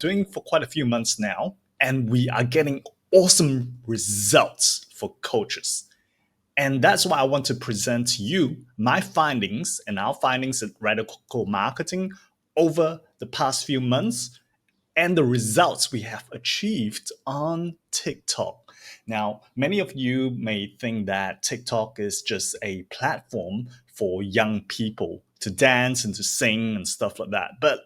doing for quite a few months now, and we are getting awesome results for coaches. And that's why I want to present to you my findings and our findings at Radical Marketing over the past few months and the results we have achieved on TikTok. Now, many of you may think that TikTok is just a platform for young people to dance and to sing and stuff like that. But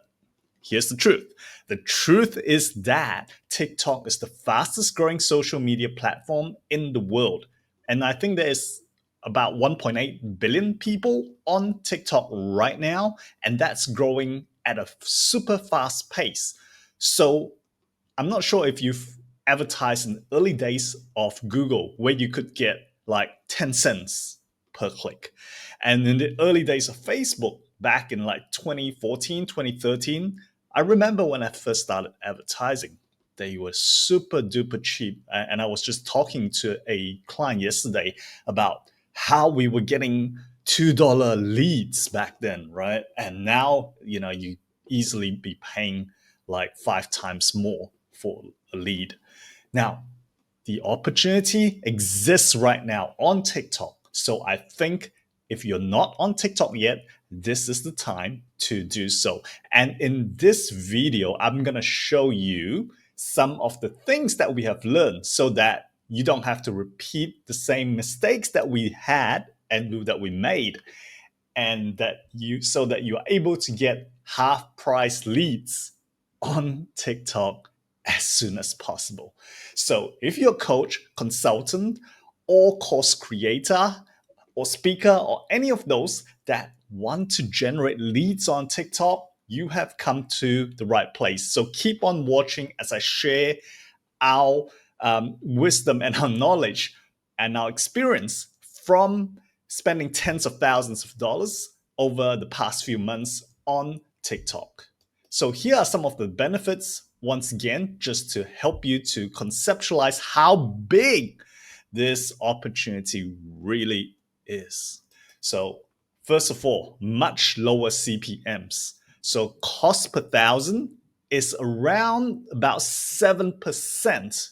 here's the truth. The truth is that TikTok is the fastest growing social media platform in the world. And I think there's about 1.8 billion people on TikTok right now, and that's growing at a super fast pace. So I'm not sure if you've advertised in the early days of Google where you could get like 10 cents per click. And in the early days of Facebook, back in like 2014, 2013, I remember when I first started advertising, they were super duper cheap. And I was just talking to a client yesterday about how we were getting $2 leads back then, right? And now, you easily be paying like 5 times more for a lead. Now, the opportunity exists right now on TikTok. So I think if you're not on TikTok yet, this is the time to do so. And in this video, I'm going to show you some of the things that we have learned so that you don't have to repeat the same mistakes that we had and that we made, and that you are able to get half price leads on TikTok as soon as possible. So if you're a coach, consultant, or course creator, or speaker, or any of those that want to generate leads on TikTok, you have come to the right place. So keep on watching as I share our wisdom and our knowledge and our experience from spending tens of thousands of dollars over the past few months on TikTok. So here are some of the benefits, once again, just to help you to conceptualize how big this opportunity really is. So first of all, much lower CPMs. So cost per thousand is around about 7%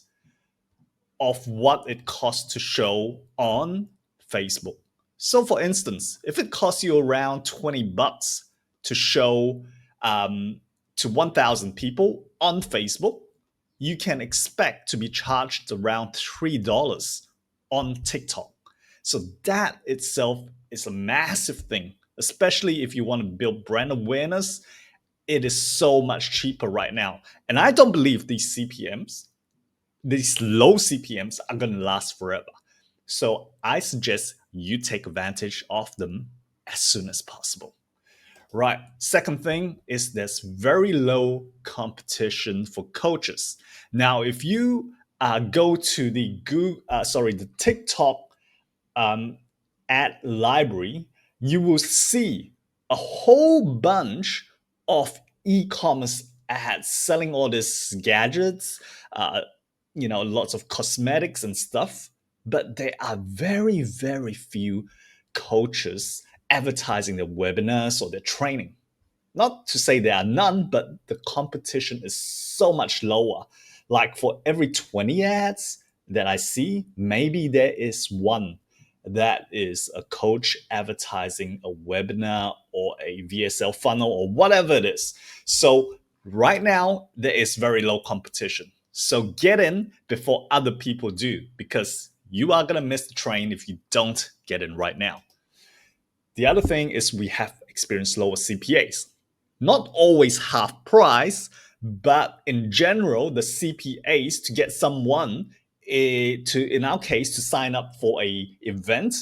of what it costs to show on Facebook. So for instance, if it costs you around $20 to show to 1,000 people on Facebook, you can expect to be charged around $3 on TikTok. So that itself is a massive thing, especially if you want to build brand awareness. It is so much cheaper right now. And I don't believe these low CPMs are going to last forever. So I suggest you take advantage of them as soon as possible. Right. Second thing is there's very low competition for coaches. Now, if you go to the TikTok ad library, you will see a whole bunch of e-commerce ads selling all these gadgets, lots of cosmetics and stuff. But there are very, very few coaches advertising their webinars or their training. Not to say there are none, but the competition is so much lower. Like for every 20 ads that I see, maybe there is one that is a coach advertising a webinar or a VSL funnel or whatever it is. So right now, there is very low competition. So get in before other people do, because you are going to miss the train if you don't get in right now. The other thing is we have experienced lower CPAs. Not always half price, but in general, the CPAs to get someone in our case, to sign up for a event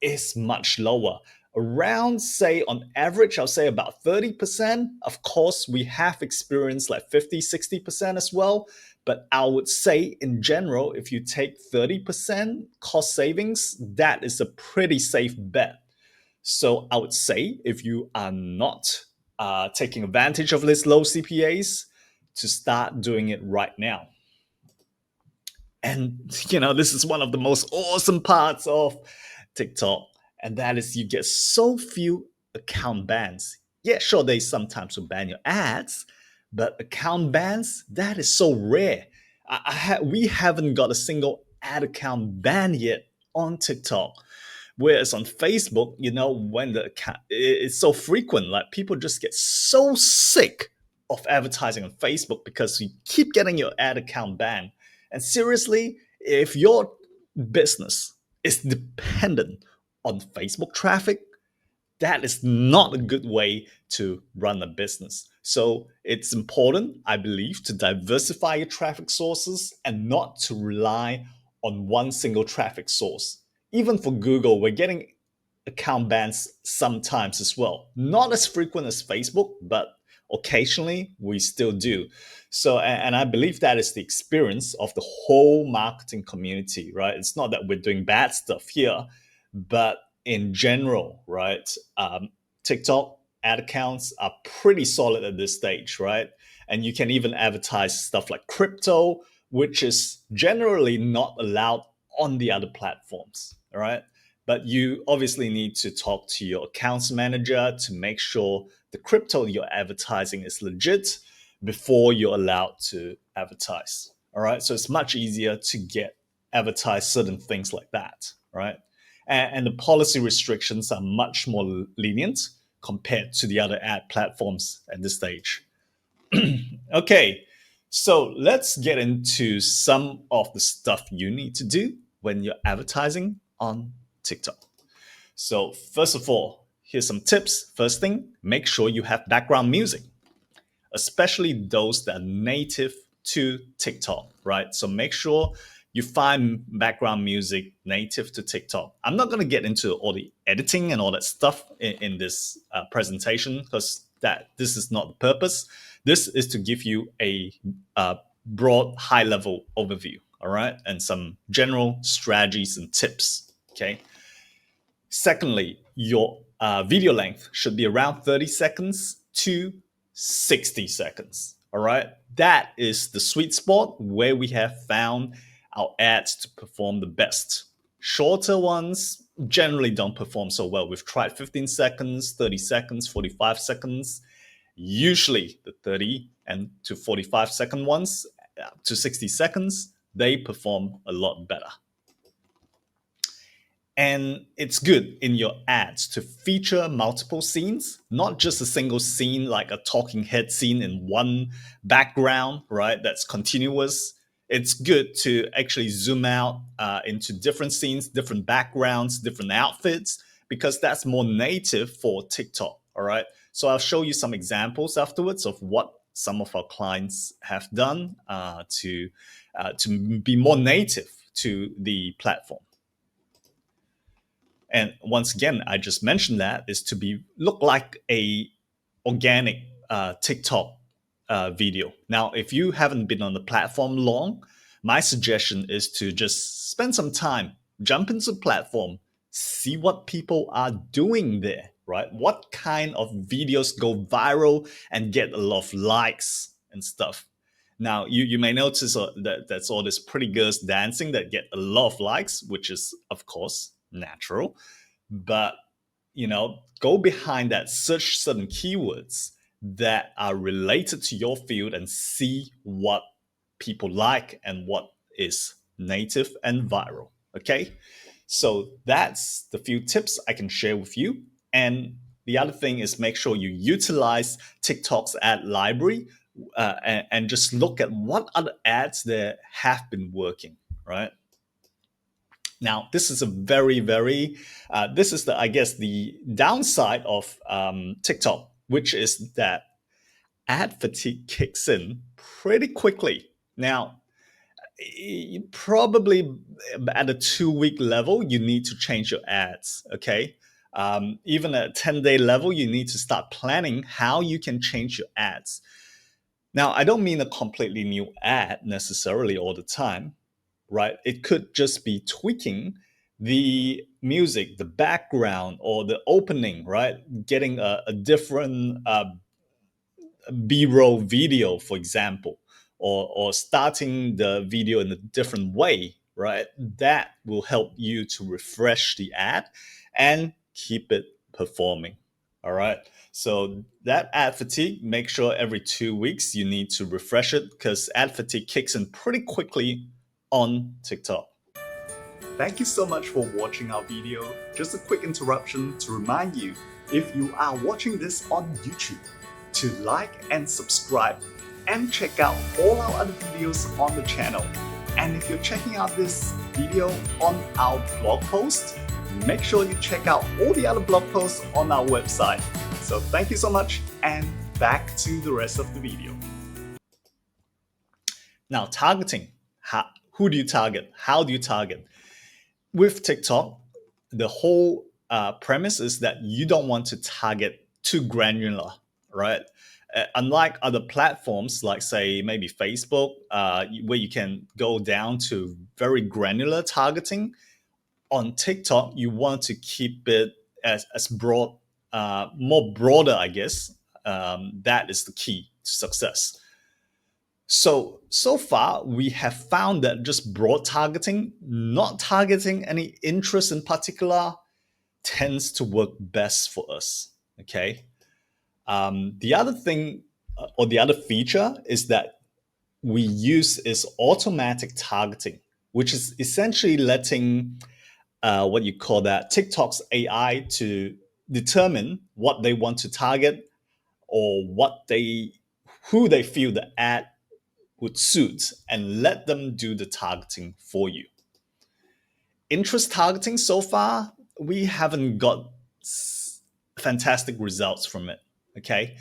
is much lower. Around, say, on average, I'll say about 30%. Of course, we have experienced like 50, 60% as well. But I would say in general, if you take 30% cost savings, that is a pretty safe bet. So I would say if you are not taking advantage of these low CPAs, to start doing it right now. And, this is one of the most awesome parts of TikTok. And that is you get so few account bans. Yeah, sure, they sometimes will ban your ads, But account bans, that is so rare. We haven't got a single ad account ban yet on TikTok. Whereas on Facebook, when the account, it's so frequent, like people just get so sick of advertising on Facebook because you keep getting your ad account banned. And seriously, if your business is dependent on Facebook traffic, that is not a good way to run a business. So it's important, I believe, to diversify your traffic sources and not to rely on one single traffic source. Even for Google, we're getting account bans sometimes as well. Not as frequent as Facebook, but occasionally we still do. So, and I believe that is the experience of the whole marketing community, right? It's not that we're doing bad stuff here, but in general, right? TikTok ad accounts are pretty solid at this stage, right? And you can even advertise stuff like crypto, which is generally not allowed on the other platforms, all right? But you obviously need to talk to your accounts manager to make sure the crypto you're advertising is legit before you're allowed to advertise. All right. So it's much easier to get advertise certain things like that. Right. And the policy restrictions are much more lenient compared to the other ad platforms at this stage. Okay. So let's get into some of the stuff you need to do when you're advertising on TikTok. So, first of all, here's some tips. First thing, make sure you have background music, especially those that are native to TikTok, right? So, make sure you find background music native to TikTok. I'm not going to get into all the editing and all that stuff in this presentation because this is not the purpose. This is to give you a broad, high level overview, all right, and some general strategies and tips, okay? Secondly, your video length should be around 30 seconds to 60 seconds. All right. That is the sweet spot where we have found our ads to perform the best. Shorter ones generally don't perform so well. We've tried 15 seconds, 30 seconds, 45 seconds. Usually the 30 and to 45-second ones to 60 seconds, they perform a lot better. And it's good in your ads to feature multiple scenes, not just a single scene like a talking head scene in one background, right? That's continuous. It's good to actually zoom out into different scenes, different backgrounds, different outfits, because that's more native for TikTok, all right? So I'll show you some examples afterwards of what some of our clients have done to be more native to the platform. And once again, I just mentioned that is to be look like a organic TikTok video. Now, if you haven't been on the platform long, my suggestion is to just spend some time, jump into the platform, see what people are doing there, right? What kind of videos go viral and get a lot of likes and stuff. Now, you may notice that that's all this pretty girls dancing that get a lot of likes, which is, of course, natural. But, go behind that, search certain keywords that are related to your field and see what people like and what is native and viral. Okay. So that's the few tips I can share with you. And the other thing is make sure you utilize TikTok's ad library and just look at what other ads there have been working, right? Now, this is a this is I guess, the downside of TikTok, which is that ad fatigue kicks in pretty quickly. Now, probably at a 2-week level, you need to change your ads, okay? Even at a 10-day level, you need to start planning how you can change your ads. Now, I don't mean a completely new ad necessarily all the time, right? It could just be tweaking the music, the background, or the opening, right? Getting a different B-roll video, for example, or starting the video in a different way, right? That will help you to refresh the ad and keep it performing. All right. So that ad fatigue, make sure every 2 weeks you need to refresh it because ad fatigue kicks in pretty quickly on TikTok. Thank you so much for watching our video. Just a quick interruption to remind you, if you are watching this on YouTube, to like and subscribe and check out all our other videos on the channel. And if you're checking out this video on our blog post, make sure you check out all the other blog posts on our website. So thank you so much, and back to the rest of the video. Now, targeting. Who do you target? How do you target? With TikTok, the whole premise is that you don't want to target too granular, right? Unlike other platforms, like say maybe Facebook, where you can go down to very granular targeting, on TikTok, you want to keep it as broad, more broader, I guess. That is the key to success. So far, we have found that just broad targeting, not targeting any interest in particular, tends to work best for us. Okay. The other thing or the other feature is that we use is automatic targeting, which is essentially letting what you call that TikTok's AI to determine what they want to target or who they feel the ad would suit and let them do the targeting for you. Interest targeting so far, we haven't got fantastic results from it. Okay.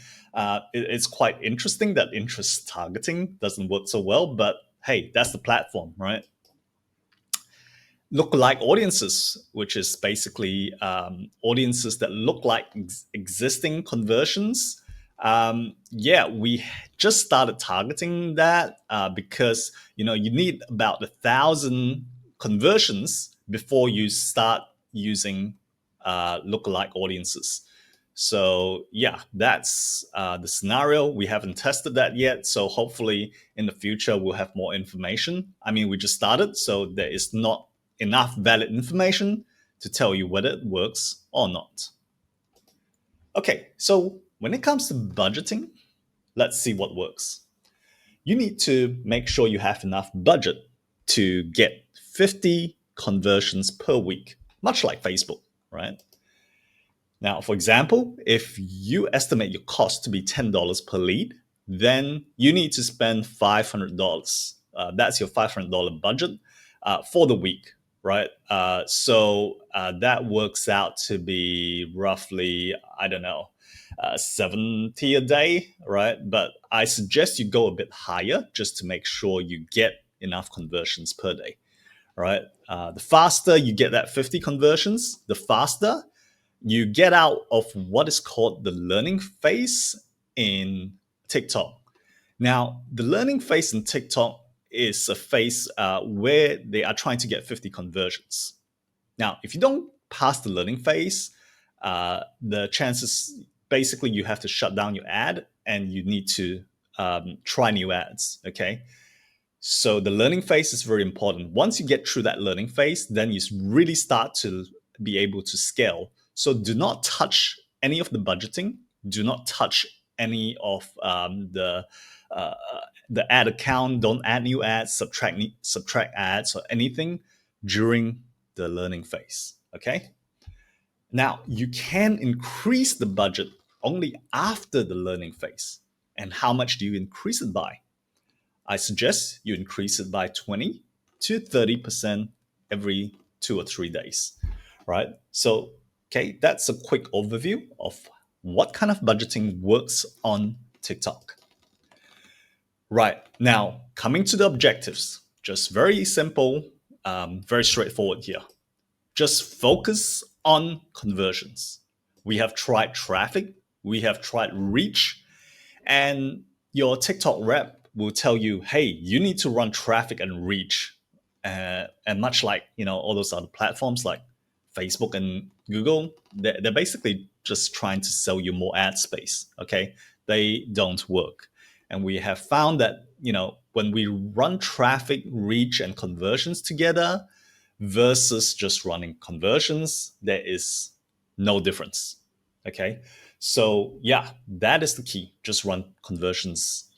It's quite interesting that interest targeting doesn't work so well, but hey, that's the platform, right? Lookalike audiences, which is basically audiences that look like existing conversions. Yeah, we just started targeting that because you need about 1,000 conversions before you start using lookalike audiences. So yeah, that's the scenario. We haven't tested that yet. So hopefully in the future, we'll have more information. I mean, we just started, so there is not enough valid information to tell you whether it works or not. Okay, so when it comes to budgeting, let's see what works. You need to make sure you have enough budget to get 50 conversions per week, much like Facebook, right? Now, for example, if you estimate your cost to be $10 per lead, then you need to spend $500. That's your $500 budget for the week, right? So that works out to be roughly, I don't know, 70 a day, right? But I suggest you go a bit higher just to make sure you get enough conversions per day, right? The faster you get that 50 conversions, the faster you get out of what is called the learning phase in TikTok. Now, the learning phase in TikTok is a phase where they are trying to get 50 conversions. Now, if you don't pass the learning phase, the chances basically you have to shut down your ad and you need to try new ads. Okay. So the learning phase is very important. Once you get through that learning phase, then you really start to be able to scale. So do not touch any of the budgeting. Do not touch any of the ad account. Don't add new ads, subtract ads or anything during the learning phase. Okay. Now you can increase the budget only after the learning phase. And how much do you increase it by? I suggest you increase it by 20 to 30% every 2 or 3 days, right? So, okay, that's a quick overview of what kind of budgeting works on TikTok. Right, now coming to the objectives, just very simple, very straightforward here. Just focus on conversions. We have tried traffic, we have tried reach, and your TikTok rep will tell you, hey, you need to run traffic and reach. And much like, all those other platforms like Facebook and Google, they're basically just trying to sell you more ad space. Okay. They don't work. And we have found that, when we run traffic, reach, and conversions together versus just running conversions, there is no difference. Okay. So yeah, that is the key. Just run conversions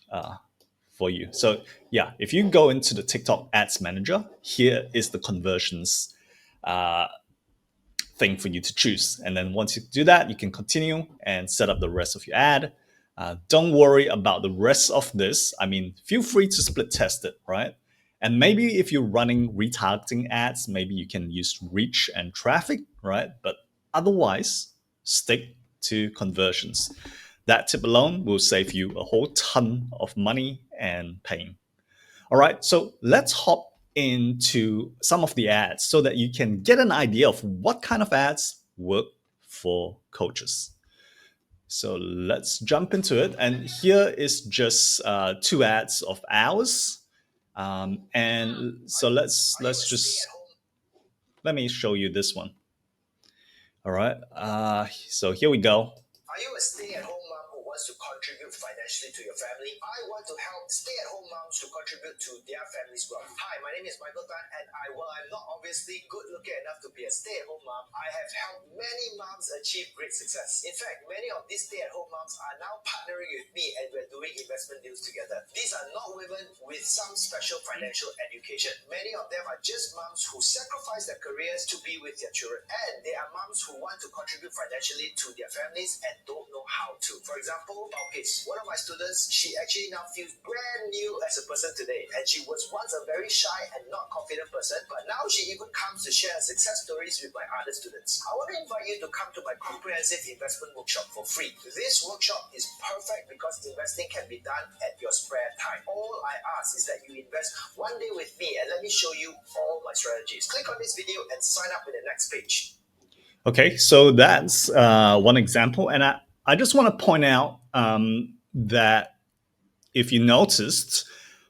for you. So yeah, if you go into the TikTok Ads Manager, here is the conversions uh, thing for you to choose. And then once you do that, you can continue and set up the rest of your ad. Don't worry about the rest of this. I mean, feel free to split test it, right? And maybe if you're running retargeting ads, maybe you can use reach and traffic, right? But otherwise, stick to conversions. That tip alone will save you a whole ton of money and pain. All right, so let's hop into some of the ads so that you can get an idea of what kind of ads work for coaches. So let's jump into it. And here is just two ads of ours. And so let's just let me show you this one. All right. So here we go. Are you a stay-at-home mom who wants to contribute financially to your family? I want to help stay-at-home moms to contribute to their family's growth. Hi, my name is Michael Tan, and while I'm not obviously good-looking enough to be a stay-at-home mom, I have helped many moms achieve great success. In fact, many of these stay-at-home moms are now partnering with me, and we're doing investment deals together. These are not women with some special financial education. Many of them are just moms who sacrifice their careers to be with their children, and they are moms who want to contribute financially to their families and don't know how to. For example, Balkis, one of my students, she actually now feels brand new as a person today, and she was once a very shy and not confident person, but now she even comes to share success stories with my other students. I want to invite you to come to my comprehensive investment workshop for free. This workshop is perfect because investing can be done at your spare time. All I ask is that you invest one day with me and let me show you all my strategies. Click on this video and sign up with the next page. Okay, so that's one example. And I just want to point out that if you noticed,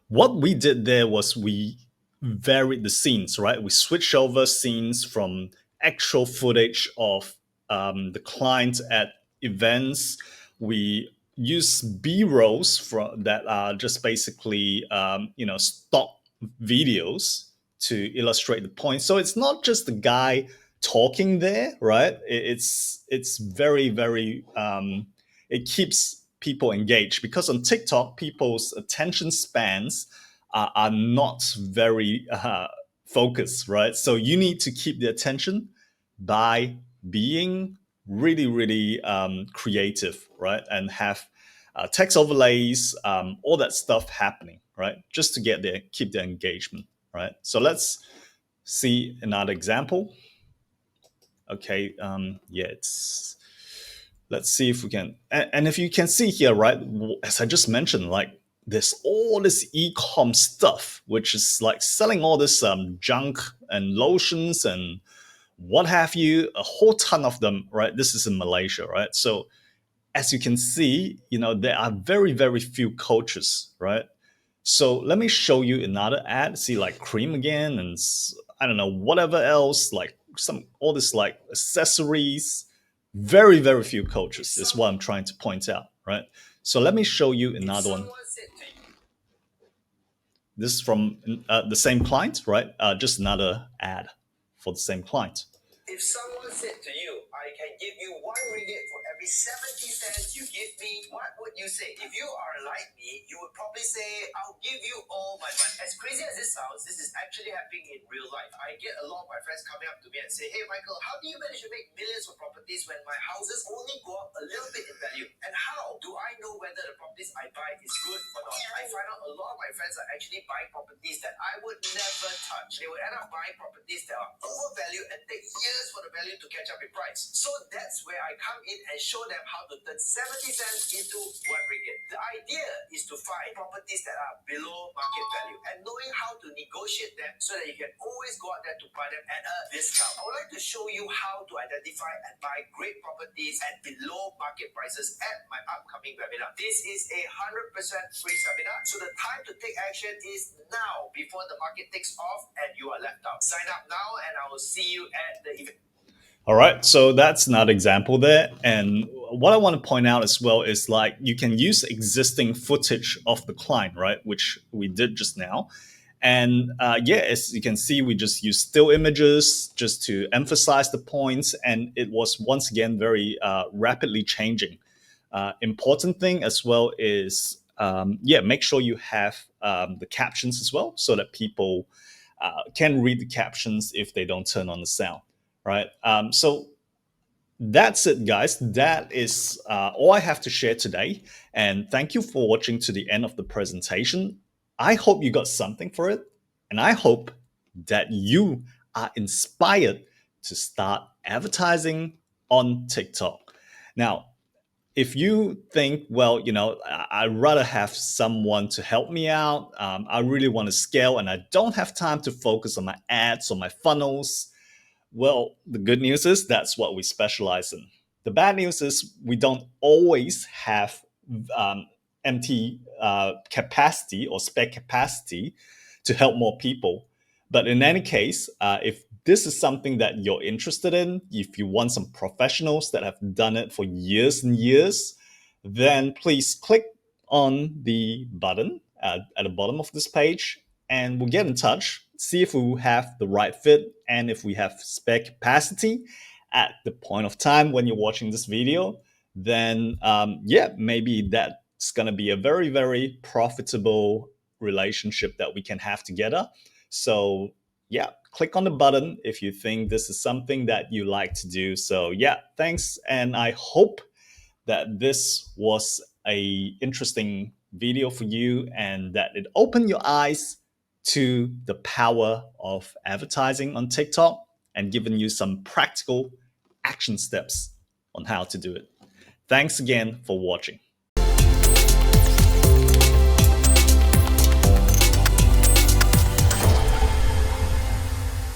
what we did there was we varied the scenes, right? We switched over scenes from actual footage of the client at events. We use B-rolls that are just basically, stock videos to illustrate the point. So it's not just the guy talking there, right? It's very, very it keeps people engaged because on TikTok, people's attention spans are not very focused, right? So you need to keep the attention by being really, really creative, right? And have text overlays, all that stuff happening, right? Just to keep the engagement, right? So let's see another example. Okay, yeah, let's see if we can, and if you can see here, right, as I just mentioned, like there's all this e-com stuff, which is like selling all this junk and lotions and what have you, a whole ton of them, right? This is in Malaysia, right? So as you can see, there are very, very few coaches, right? So let me show you another ad. See, like cream again, and I don't know, whatever else, like all this like accessories. Very, very few coaches is what I'm trying to point out, right? So let me show you another one. This is from the same client, right? Just another ad for the same client. If someone said to you, I can give you RM1 for every 70 cents you give me, what would you say? If you are like me, you would probably say, I'll give you all my money. As crazy as this sounds, this is actually happening in real life. I get a lot of my friends coming up to me and say, hey, Michael, how do you manage to make millions of properties when my houses only go up a little bit in value? And how do I know whether the properties I buy is good or not? I find out a lot of my friends are actually buying properties that I would never touch. They would end up buying properties that are overvalued and take years for the value to catch up in price. So that's where I come in and show them how to turn 70 cents into RM1. The idea is to find properties that are below market value and knowing how to negotiate them so that you can always go out there to buy them at a discount. I would like to show you how to identify and buy great properties at below market prices at my upcoming webinar. This is a 100% free seminar, so the time to take action is now before the market takes off and you are left out. Sign up now and I will see you at the event. All right, so that's another example there. And what I want to point out as well is like you can use existing footage of the client, right, which we did just now. And yeah, as you can see, we just use still images just to emphasize the points. And it was once again very rapidly changing. Important thing as well is, yeah, make sure you have the captions as well so that people can read the captions if they don't turn on the sound, right? So that's it, guys. That is all I have to share today. And thank you for watching to the end of the presentation. I hope you got something for it. And I hope that you are inspired to start advertising on TikTok. Now, if you think, well, I'd rather have someone to help me out. I really want to scale and I don't have time to focus on my ads or my funnels. Well, the good news is that's what we specialize in. The bad news is we don't always have um, empty capacity or spare capacity to help more people. But in any case, if this is something that you're interested in, if you want some professionals that have done it for years and years, then please click on the button at the bottom of this page and we'll get in touch, see if we have the right fit and if we have spare capacity at the point of time when you're watching this video, then yeah, maybe that's going to be a very, very profitable relationship that we can have together. So yeah, click on the button if you think this is something that you like to do. So yeah, thanks. And I hope that this was a interesting video for you and that it opened your eyes to the power of advertising on TikTok and given you some practical action steps on how to do it. Thanks again for watching.